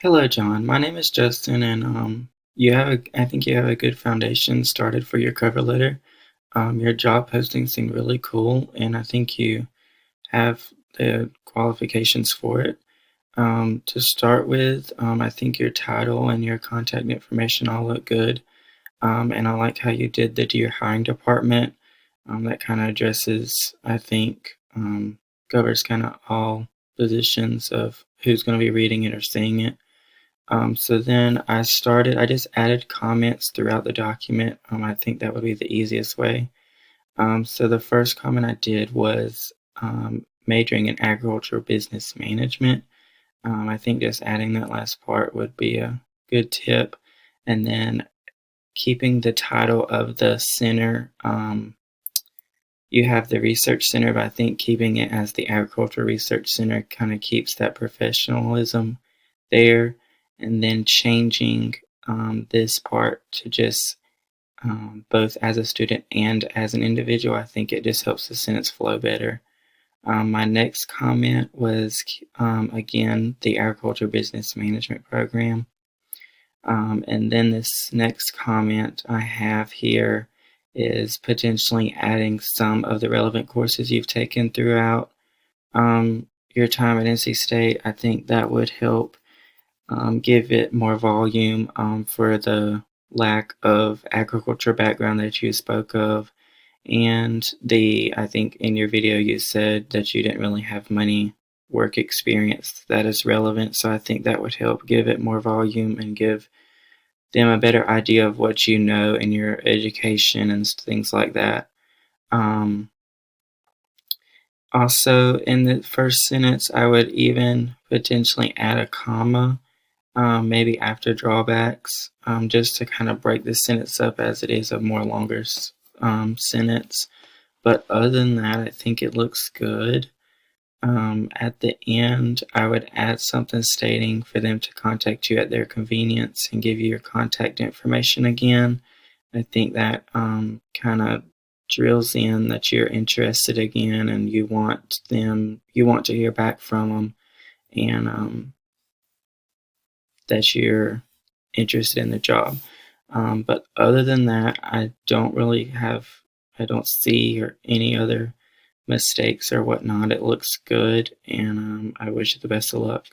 Hello, John. My name is Justin, and I think you have a good foundation started for your cover letter. Your job posting seemed really cool, and I think you have the qualifications for it. To start with, I think your title and your contact information all look good, and I like how you did the Dear Hiring Department. That kind of addresses, I think, covers kind of all positions of who's going to be reading it or seeing it. So then I just added comments throughout the document. I think that would be the easiest way. So the first comment I did was majoring in agricultural business management. I think just adding that last part would be a good tip. And then keeping the title of the center. You have the research center, but I think keeping it as the agricultural research center kind of keeps that professionalism there, and then changing this part to just both as a student and as an individual. I think it just helps the sentence flow better. My next comment was again the agriculture business management program. And then this next comment I have here is potentially adding some of the relevant courses you've taken throughout your time at NC State. I think that would help give it more volume for the lack of agriculture background that you spoke of. And I think in your video you said that you didn't really have money work experience that is relevant. So I think that would help give it more volume and give them a better idea of what you know in your education and things like that. Um, Also, in the first sentence, I would even potentially add a comma, maybe after drawbacks, just to kind of break the sentence up as it is a more longer sentence. But other than that, I think it looks good. At the end, I would add something stating for them to contact you at their convenience and give you your contact information again. I think that kind of drills in that you're interested again and you want to hear back from them, and that you're interested in the job. But other than that, I don't see or any other mistakes or whatnot. It looks good, and I wish you the best of luck.